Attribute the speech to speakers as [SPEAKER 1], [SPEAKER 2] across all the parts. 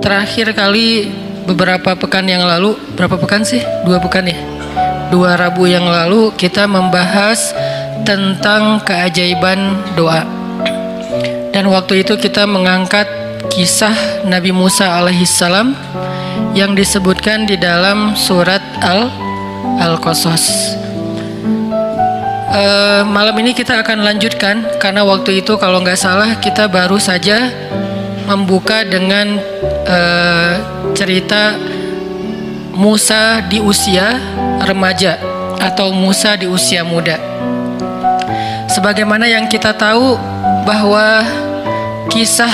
[SPEAKER 1] terakhir kali beberapa pekan yang lalu, berapa pekan sih? 2 pekan ya? 2 Rabu yang lalu kita membahas tentang keajaiban doa. Dan waktu itu kita mengangkat kisah Nabi Musa alaihissalam yang disebutkan di dalam surat Al-Qasas. Malam ini kita akan lanjutkan karena waktu itu kalau nggak salah kita baru saja membuka dengan cerita Musa di usia remaja atau Musa di usia muda. Sebagaimana yang kita tahu bahwa kisah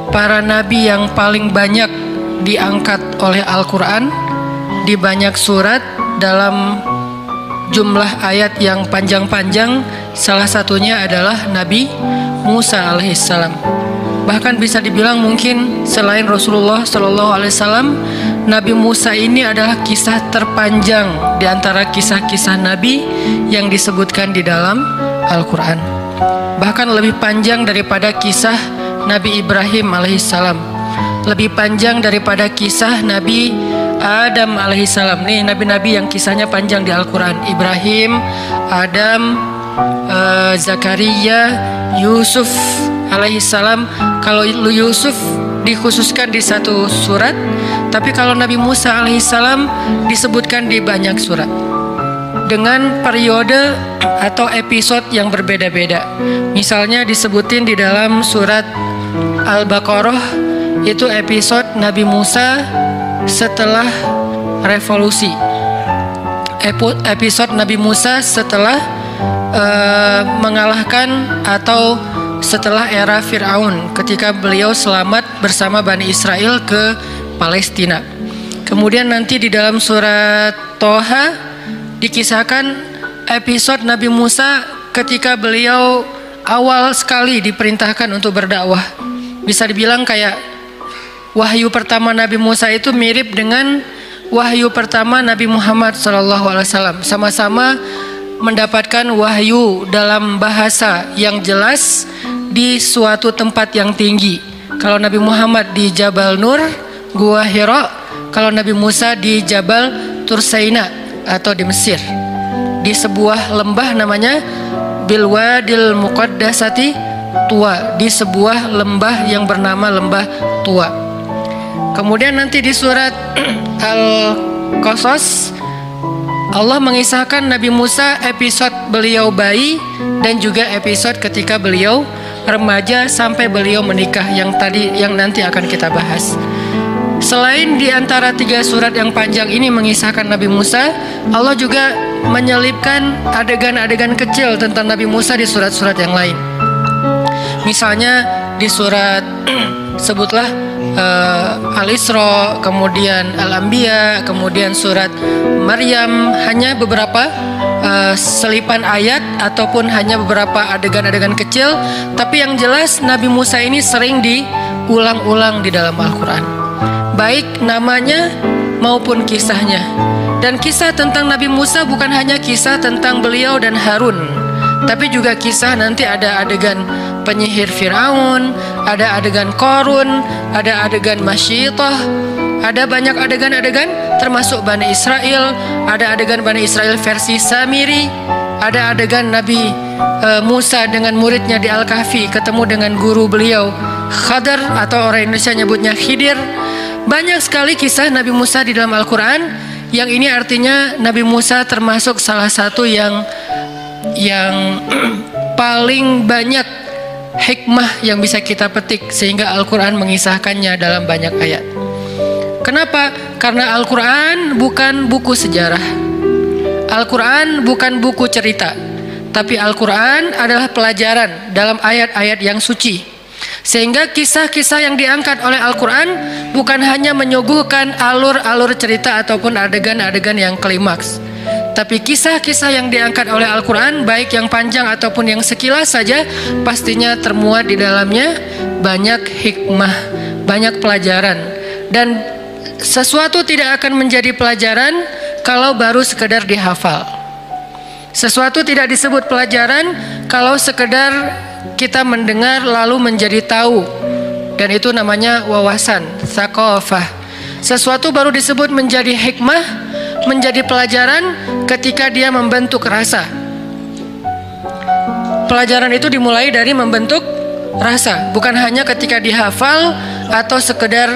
[SPEAKER 1] para nabi yang paling banyak diangkat oleh Al-Quran di banyak surat dalam jumlah ayat yang panjang-panjang, salah satunya adalah Nabi Musa alaihissalam. Bahkan bisa dibilang mungkin selain Rasulullah SAW, Nabi Musa ini adalah kisah terpanjang di antara kisah-kisah Nabi yang disebutkan di dalam Al-Quran. Bahkan lebih panjang daripada kisah Nabi Ibrahim alaihissalam, lebih panjang daripada kisah Nabi Adam alaihissalam. Nih nabi-nabi yang kisahnya panjang di Al-Quran: Ibrahim, Adam, Zakaria, Yusuf alaihissalam. Kalau Yusuf dikhususkan di 1 surat, tapi kalau Nabi Musa alaihissalam disebutkan di banyak surat dengan periode atau episode yang berbeda-beda. Misalnya disebutin di dalam surat Al-Baqarah itu episode Nabi Musa setelah revolusi, episode Nabi Musa setelah mengalahkan atau setelah era Fir'aun ketika beliau selamat bersama Bani Israel ke Palestina. Kemudian nanti di dalam surat Toha dikisahkan episode Nabi Musa ketika beliau awal sekali diperintahkan untuk berdakwah. Bisa dibilang kayak wahyu pertama Nabi Musa itu mirip dengan wahyu pertama Nabi Muhammad SAW. Sama-sama mendapatkan wahyu dalam bahasa yang jelas di suatu tempat yang tinggi. Kalau Nabi Muhammad di Jabal Nur, Gua Hira. Kalau Nabi Musa di Jabal Tursaina atau di Mesir, di sebuah lembah namanya Bilwadil Muqaddasati Tua, di sebuah lembah yang bernama Lembah Tua. Kemudian nanti di surat Al-Qasas Allah mengisahkan Nabi Musa episode beliau bayi dan juga episode ketika beliau remaja sampai beliau menikah yang nanti akan kita bahas. Selain di antara 3 surat yang panjang ini mengisahkan Nabi Musa, Allah juga menyelipkan adegan-adegan kecil tentang Nabi Musa di surat-surat yang lain. Misalnya di surat sebutlah Al-Isra, kemudian Al-Anbiya, kemudian surat Maryam, hanya beberapa selipan ayat ataupun hanya beberapa adegan-adegan kecil, tapi yang jelas Nabi Musa ini sering diulang-ulang di dalam Al-Quran, baik namanya maupun kisahnya. Dan kisah tentang Nabi Musa bukan hanya kisah tentang beliau dan Harun, tapi juga kisah nanti ada adegan penyihir Fir'aun, ada adegan Qarun, ada adegan Masyitah, ada banyak adegan-adegan termasuk Bani Israel, ada adegan Bani Israel versi Samiri, ada adegan Nabi Musa dengan muridnya di Al-Kahfi ketemu dengan guru beliau Khadar atau orang Indonesia nyebutnya Khidir. Banyak sekali kisah Nabi Musa di dalam Al-Quran, yang ini artinya Nabi Musa termasuk salah satu yang paling banyak hikmah yang bisa kita petik sehingga Al-Quran mengisahkannya dalam banyak ayat. Kenapa? Karena Al-Quran bukan buku sejarah, Al-Quran bukan buku cerita, tapi Al-Quran adalah pelajaran dalam ayat-ayat yang suci. Sehingga kisah-kisah yang diangkat oleh Al-Quran bukan hanya menyuguhkan alur-alur cerita ataupun adegan-adegan yang klimaks, tapi kisah-kisah yang diangkat oleh Al-Quran, baik yang panjang ataupun yang sekilas saja, pastinya termuat di dalamnya banyak hikmah, banyak pelajaran. Dan sesuatu tidak akan menjadi pelajaran kalau baru sekedar dihafal. Sesuatu tidak disebut pelajaran kalau sekedar kita mendengar lalu menjadi tahu dan itu namanya wawasan, tsaqafah. Sesuatu baru disebut menjadi hikmah, menjadi pelajaran ketika dia membentuk rasa. Pelajaran itu dimulai dari membentuk rasa, bukan hanya ketika dihafal atau sekedar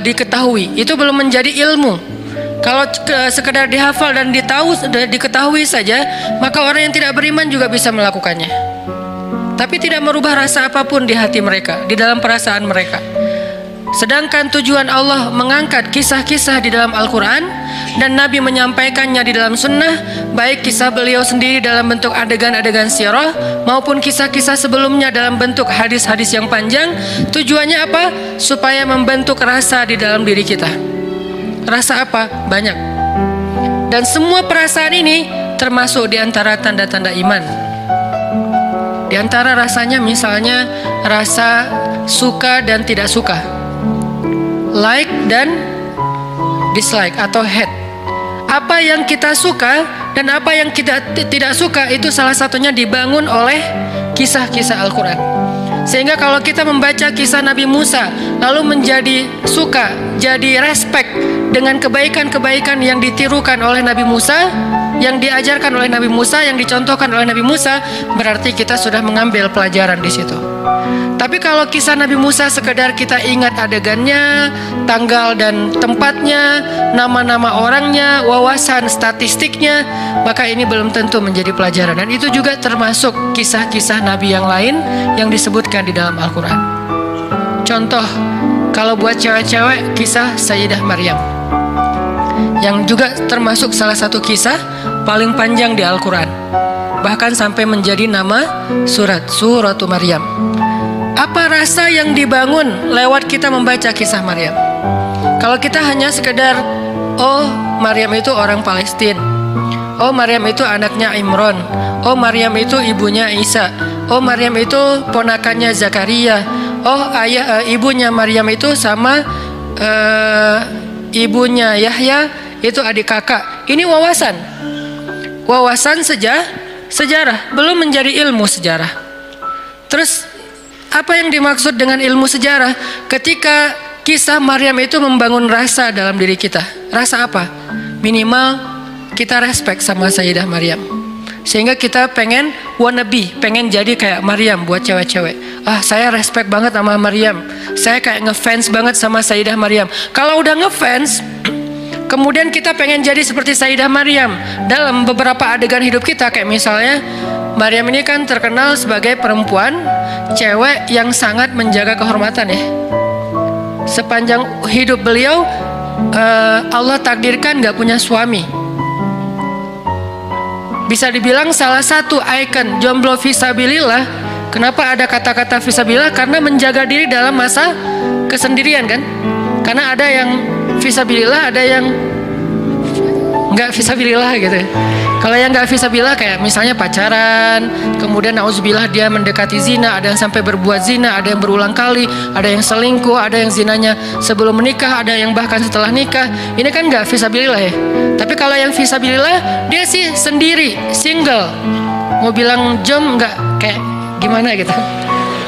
[SPEAKER 1] diketahui. Itu belum menjadi ilmu. Kalau sekedar dihafal dan diketahui saja, maka orang yang tidak beriman juga bisa melakukannya, tapi tidak merubah rasa apapun di hati mereka, di dalam perasaan mereka. Sedangkan tujuan Allah mengangkat kisah-kisah di dalam Al-Quran dan Nabi menyampaikannya di dalam sunnah, baik kisah beliau sendiri dalam bentuk adegan-adegan sirah maupun kisah-kisah sebelumnya dalam bentuk hadis-hadis yang panjang. Tujuannya apa? Supaya membentuk rasa di dalam diri kita. Rasa apa? Banyak. Dan semua perasaan ini termasuk di antara tanda-tanda iman. Di antara rasanya misalnya rasa suka dan tidak suka, like dan dislike atau hate. Apa yang kita suka dan apa yang kita tidak suka itu salah satunya dibangun oleh kisah-kisah Al-Quran. Sehingga kalau kita membaca kisah Nabi Musa lalu menjadi suka, jadi respect dengan kebaikan-kebaikan yang ditirukan oleh Nabi Musa, yang diajarkan oleh Nabi Musa, yang dicontohkan oleh Nabi Musa, berarti kita sudah mengambil pelajaran di situ. Tapi kalau kisah Nabi Musa sekedar kita ingat adegannya, tanggal dan tempatnya, nama-nama orangnya, wawasan statistiknya, maka ini belum tentu menjadi pelajaran. Dan itu juga termasuk kisah-kisah Nabi yang lain yang disebutkan di dalam Al-Quran. Contoh, kalau buat cewek-cewek, kisah Sayyidah Maryam, yang juga termasuk salah satu kisah paling panjang di Al-Quran, bahkan sampai menjadi nama Suratu Maryam. Apa rasa yang dibangun lewat kita membaca kisah Maryam? Kalau kita hanya sekedar, oh Maryam itu orang Palestina, oh Maryam itu anaknya Imran, oh Maryam itu ibunya Isa, oh Maryam itu ponakannya Zakaria, oh ibunya Maryam itu sama ibunya Yahya itu adik kakak. Ini wawasan sejarah, belum menjadi ilmu sejarah. Terus apa yang dimaksud dengan ilmu sejarah? Ketika kisah Maryam itu membangun rasa dalam diri kita. Rasa apa? Minimal kita respect sama Sayyidah Maryam, sehingga kita pengen wannabe, pengen jadi kayak Maryam. Buat cewek-cewek, saya respect banget sama Maryam, saya kayak ngefans banget sama Sayyidah Maryam. Kalau udah ngefans, kemudian kita pengen jadi seperti Sayyidah Maryam dalam beberapa adegan hidup kita. Kayak misalnya Maryam ini kan terkenal sebagai perempuan, cewek yang sangat menjaga kehormatan ya. Sepanjang hidup beliau, Allah takdirkan gak punya suami. Bisa dibilang salah satu ikon jomblo fisabilillah. Kenapa ada kata-kata fisabilillah? Karena menjaga diri dalam masa kesendirian kan. Karena ada yang fisabilillah, ada yang nggak fisabilillah gitu. Kalau yang nggak fisabilillah kayak misalnya pacaran, kemudian nauzubillah dia mendekati zina, ada yang sampai berbuat zina, ada yang berulang kali, ada yang selingkuh, ada yang zinanya sebelum menikah, ada yang bahkan setelah nikah. Ini kan nggak fisabilillah ya. Tapi kalau yang fisabilillah, dia sih sendiri, single. Mau bilang jom nggak, kayak gimana gitu.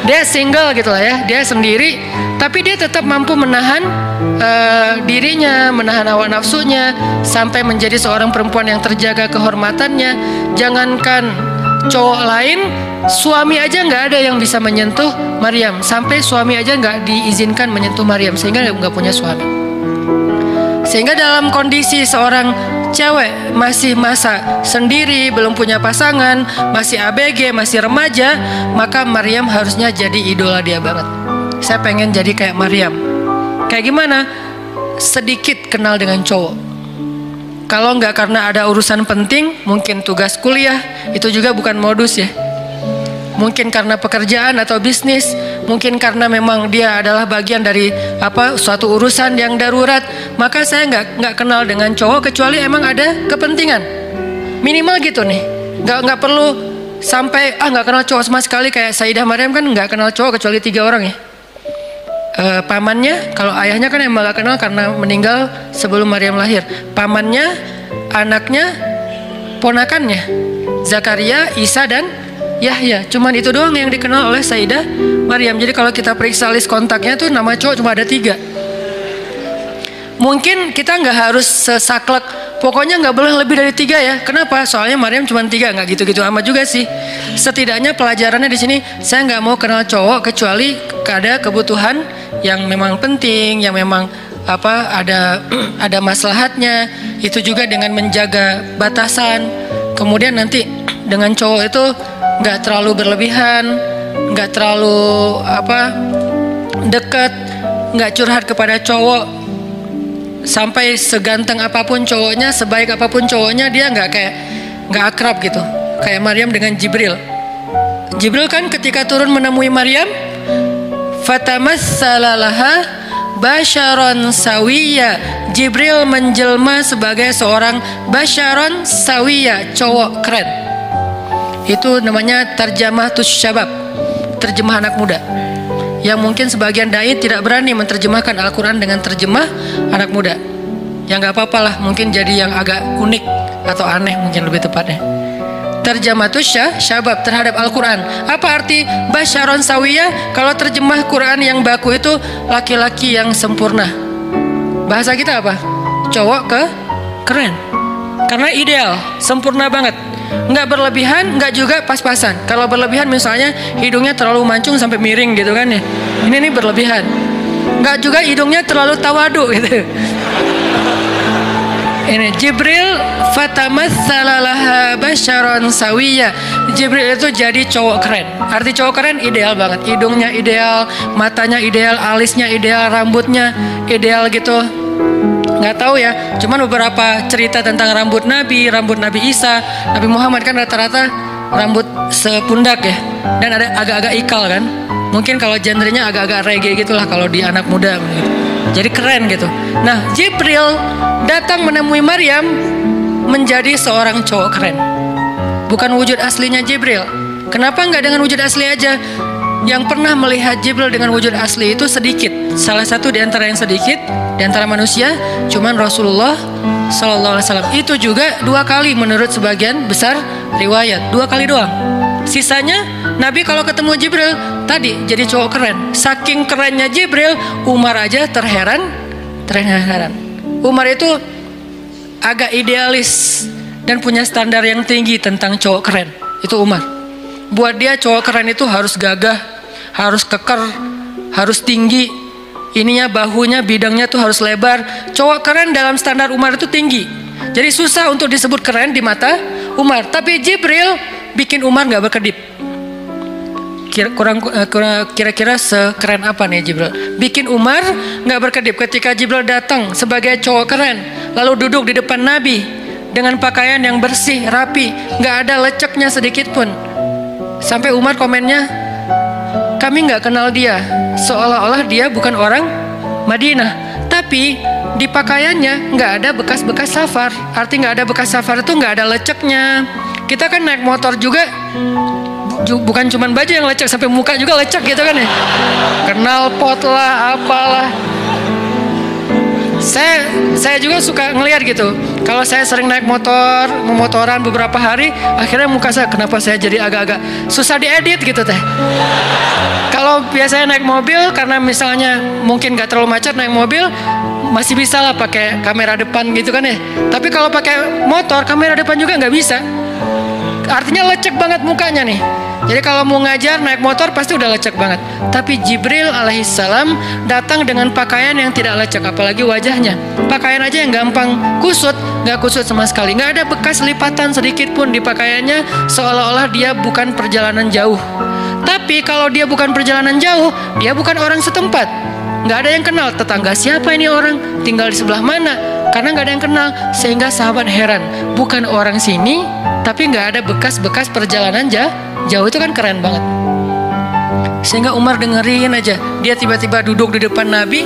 [SPEAKER 1] Dia single gitu lah ya, dia sendiri, tapi dia tetap mampu menahan dirinya, menahan hawa nafsunya, sampai menjadi seorang perempuan yang terjaga kehormatannya. Jangankan cowok lain, suami aja nggak ada yang bisa menyentuh Maryam. Sampai suami aja nggak diizinkan menyentuh Maryam, sehingga nggak punya suami. Sehingga dalam kondisi seorang cewek masih masa sendiri, belum punya pasangan, masih ABG, masih remaja, maka Maryam harusnya jadi idola dia banget. Saya pengen jadi kayak Maryam. Kayak gimana? Sedikit kenal dengan cowok. Kalau nggak karena ada urusan penting, mungkin tugas kuliah, itu juga bukan modus ya. Mungkin karena pekerjaan atau bisnis, mungkin karena memang dia adalah bagian dari suatu urusan yang darurat, maka saya nggak kenal dengan cowok kecuali emang ada kepentingan. Minimal gitu nih. Nggak perlu sampai nggak kenal cowok sama sekali. Kayak Sayyidah Maryam kan nggak kenal cowok kecuali 3 orang ya. Pamannya, kalau ayahnya kan emang gak kenal karena meninggal sebelum Maryam lahir. Pamannya, anaknya, ponakannya, Zakaria, Isa dan Yahya. Cuman itu doang yang dikenal oleh Sayyidah Maryam. Jadi kalau kita periksa list kontaknya tuh nama cowok cuma ada 3. Mungkin kita nggak harus sesaklek, pokoknya nggak boleh lebih dari 3 ya. Kenapa? Soalnya Maryam cuma 3, nggak gitu-gitu amat juga sih. Setidaknya pelajarannya di sini, saya nggak mau kenal cowok kecuali ada kebutuhan yang memang penting, yang memang ada maslahatnya. Itu juga dengan menjaga batasan. Kemudian nanti dengan cowok itu nggak terlalu berlebihan, nggak terlalu dekat, nggak curhat kepada cowok. Sampai seganteng apapun cowoknya, sebaik apapun cowoknya, dia nggak akrab gitu. Kayak Maryam dengan Jibril. Jibril kan ketika turun menemui Maryam, fatamassala laha basyaron sawiya. Jibril menjelma sebagai seorang basyaron sawiya, cowok keren. Itu namanya tarjamatus syabab, terjemah anak muda. Yang mungkin sebagian dai tidak berani menerjemahkan Al-Quran dengan terjemah anak muda. Ya nggak apa-apa lah, mungkin jadi yang agak unik atau aneh mungkin lebih tepatnya. Terjematus syabab terhadap Al-Quran. Apa arti basyaron sawiyah? Kalau terjemah Quran yang baku itu laki-laki yang sempurna. Bahasa kita apa? Cowok keren. Karena ideal, sempurna banget. Nggak berlebihan, nggak juga pas-pasan. Kalau berlebihan misalnya hidungnya terlalu mancung sampai miring gitu kan ya. Ini berlebihan. Nggak juga hidungnya terlalu tawadu gitu. Ini Jibril fatamassala laha basyaron sawiya. Jibril itu jadi cowok keren. Arti cowok keren ideal banget. Hidungnya ideal, matanya ideal, alisnya ideal, rambutnya ideal gitu. Nggak tahu ya, cuman beberapa cerita tentang rambut Nabi Isa, Nabi Muhammad kan rata-rata rambut sepundak ya, dan ada agak-agak ikal kan. Mungkin kalau genrenya agak-agak reggae gitulah kalau di anak muda gitu. Jadi keren gitu. Nah, Jibril datang menemui Maryam menjadi seorang cowok keren. Bukan wujud aslinya Jibril. Kenapa nggak dengan wujud asli aja? Yang pernah melihat Jibril dengan wujud asli itu sedikit. Salah satu di antara yang sedikit di antara manusia cuman Rasulullah Sallallahu Alaihi Wasallam. Itu juga 2 kali menurut sebagian besar riwayat, 2 kali doang. Sisanya Nabi kalau ketemu Jibril tadi jadi cowok keren. Saking kerennya Jibril, Umar aja terheran. Umar itu agak idealis dan punya standar yang tinggi tentang cowok keren. Itu Umar. Buat dia cowok keren itu harus gagah, harus keker, harus tinggi. Ininya bahunya, bidangnya tuh harus lebar. Cowok keren dalam standar Umar itu tinggi. Jadi susah untuk disebut keren di mata Umar. Tapi Jibril bikin Umar gak berkedip. Kira-kira sekeren apa nih Jibril? Bikin Umar gak berkedip. Ketika Jibril datang sebagai cowok keren, lalu duduk di depan Nabi dengan pakaian yang bersih, rapi, gak ada leceknya sedikit pun. Sampai Umar komennya, kami nggak kenal dia, seolah-olah dia bukan orang Madinah. Tapi di pakaiannya nggak ada bekas-bekas safar. Arti nggak ada bekas safar itu nggak ada leceknya. Kita kan naik motor juga, bukan cuma baju yang lecek, sampai muka juga lecek gitu kan ya. Kenal pot lah, apalah. Saya juga suka ngelihat gitu. Kalau saya sering naik memotoran beberapa hari, akhirnya muka saya, kenapa saya jadi agak-agak susah diedit gitu teh. Kalau biasanya naik mobil, karena misalnya mungkin gak terlalu macet naik mobil, masih bisa lah pakai kamera depan gitu kan ya. Tapi kalau pakai motor, kamera depan juga nggak bisa. Artinya lecek banget mukanya nih. Jadi kalau mau ngajar naik motor pasti udah lecek banget. Tapi Jibril alaihissalam datang dengan pakaian yang tidak lecek, apalagi wajahnya. Pakaian aja yang gampang kusut, nggak kusut sama sekali. Nggak ada bekas lipatan sedikit pun di pakaiannya, seolah-olah dia bukan perjalanan jauh. Tapi kalau dia bukan perjalanan jauh, dia bukan orang setempat. Nggak ada yang kenal, tetangga siapa ini orang, tinggal di sebelah mana, karena nggak ada yang kenal. Sehingga sahabat heran, bukan orang sini, tapi nggak ada bekas-bekas perjalanan jauh. Itu kan keren banget. Sehingga Umar dengerin aja, dia tiba-tiba duduk di depan Nabi,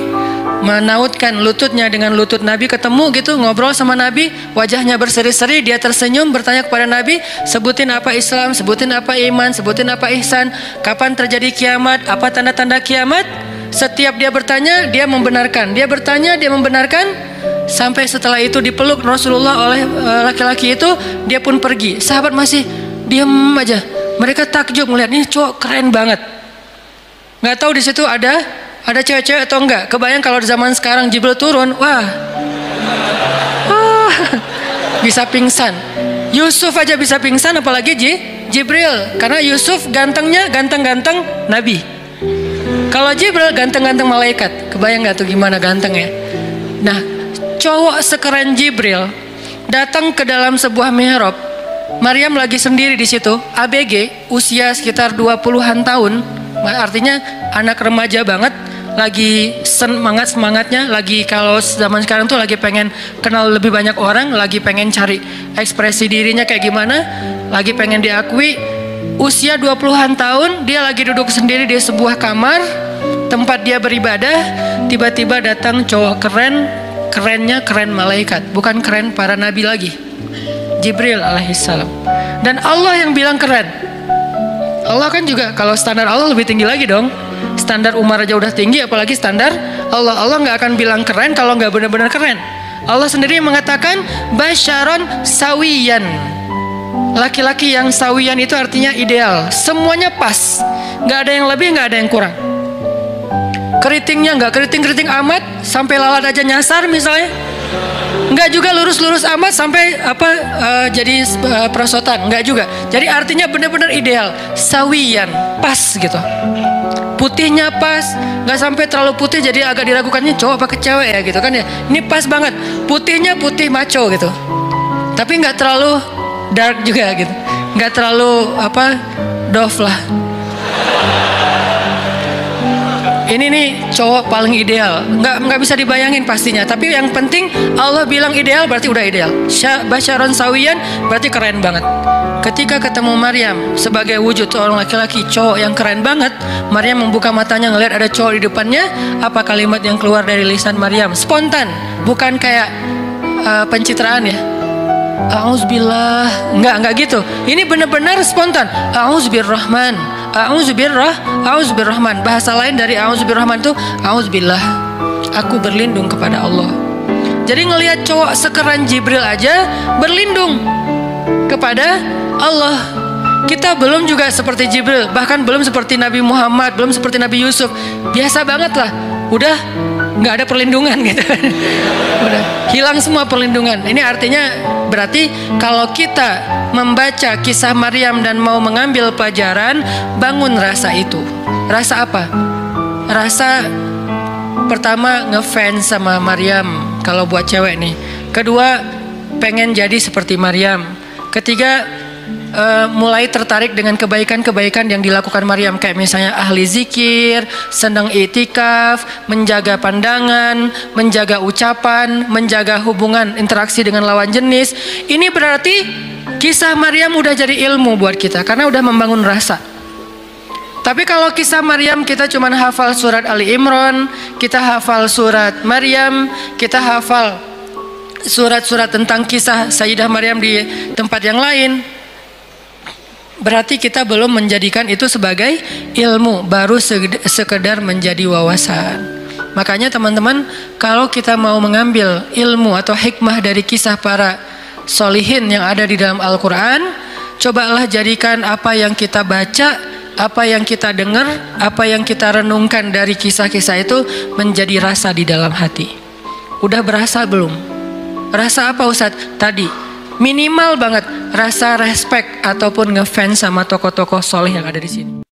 [SPEAKER 1] menautkan lututnya dengan lutut Nabi, ketemu gitu, ngobrol sama Nabi, wajahnya berseri-seri, dia tersenyum, bertanya kepada Nabi, sebutin apa Islam, sebutin apa iman, sebutin apa ihsan, kapan terjadi kiamat, apa tanda-tanda kiamat. Setiap dia bertanya, dia membenarkan. Dia bertanya, dia membenarkan. Sampai setelah itu dipeluk Rasulullah oleh laki-laki itu, dia pun pergi. Sahabat masih diam aja. Mereka takjub melihat ini cowok keren banget. Nggak tahu di situ ada cewek-cewek atau enggak. Kebayang kalau di zaman sekarang Jibril turun, wah, bisa pingsan. Yusuf aja bisa pingsan, apalagi Jibril. Karena Yusuf gantengnya ganteng-ganteng Nabi. Kalau Jibril ganteng-ganteng malaikat. Kebayang nggak tuh gimana gantengnya? Nah, cowok sekeren Jibril datang ke dalam sebuah mihrab. Maryam lagi sendiri di situ, ABG, usia sekitar 20-an tahun. Artinya anak remaja banget, lagi semangatnya, lagi kalau zaman sekarang tuh lagi pengen kenal lebih banyak orang, lagi pengen cari ekspresi dirinya kayak gimana, lagi pengen diakui. Usia 20-an tahun, dia lagi duduk sendiri di sebuah kamar tempat dia beribadah. Tiba-tiba datang cowok kerennya keren malaikat, bukan keren para nabi lagi, Jibril alaihissalam. Dan Allah yang bilang keren. Allah kan juga, kalau standar Allah lebih tinggi lagi dong. Standar Umar aja udah tinggi, apalagi standar Allah. Allah nggak akan bilang keren kalau nggak benar-benar keren. Allah sendiri mengatakan basyaron sawiyan. Laki-laki yang sawiyan itu artinya ideal, semuanya pas, nggak ada yang lebih, nggak ada yang kurang. Keritingnya nggak keriting amat sampai lalat aja nyasar misalnya, nggak juga lurus amat sampai jadi perosotan, nggak juga. Jadi artinya benar-benar ideal, sawiyan, pas gitu. Putihnya pas, nggak sampai terlalu putih jadi agak diragukannya cowok apa cewek ya gitu kan ya. Ini pas banget, putihnya putih maco gitu, tapi nggak terlalu dark juga gitu, nggak terlalu doff lah. Ini nih cowok paling ideal, nggak bisa dibayangin pastinya. Tapi yang penting Allah bilang ideal, berarti udah ideal. Basyaron sawiyan berarti keren banget. Ketika ketemu Maryam sebagai wujud seorang laki-laki, cowok yang keren banget, Maryam membuka matanya ngelihat ada cowok di depannya. Apa kalimat yang keluar dari lisan Maryam? Spontan, bukan kayak pencitraan ya. Auzubillah, enggak gitu. Ini benar-benar spontan. Auzubirrahman, auzubirrahman. Bahasa lain dari auzubirrahman itu auzubillah. Aku berlindung kepada Allah. Jadi ngelihat cowok sekeren Jibril aja berlindung kepada Allah. Kita belum juga seperti Jibril, bahkan belum seperti Nabi Muhammad, belum seperti Nabi Yusuf. Biasa banget lah. Udah nggak ada perlindungan gitu. Udah hilang semua perlindungan. Ini artinya berarti kalau kita membaca kisah Maryam dan mau mengambil pelajaran, bangun rasa itu. Rasa apa? Rasa pertama ngefans sama Maryam kalau buat cewek nih. Kedua, pengen jadi seperti Maryam. Ketiga, mulai tertarik dengan kebaikan-kebaikan yang dilakukan Maryam, kayak misalnya ahli zikir, senang itikaf, menjaga pandangan, menjaga ucapan, menjaga hubungan interaksi dengan lawan jenis. Ini berarti kisah Maryam udah jadi ilmu buat kita karena udah membangun rasa. Tapi kalau kisah Maryam kita cuma hafal surat Ali Imran, kita hafal surat Maryam, kita hafal surat-surat tentang kisah Sayyidah Maryam di tempat yang lain, berarti kita belum menjadikan itu sebagai ilmu, baru sekedar menjadi wawasan. Makanya teman-teman, kalau kita mau mengambil ilmu atau hikmah dari kisah para solihin yang ada di dalam Al-Quran, cobalah jadikan apa yang kita baca, apa yang kita dengar, apa yang kita renungkan dari kisah-kisah itu menjadi rasa di dalam hati. Udah berasa belum? Rasa apa Ustadz? Tadi minimal banget rasa respect ataupun ngefans sama tokoh-tokoh soleh yang ada di sini.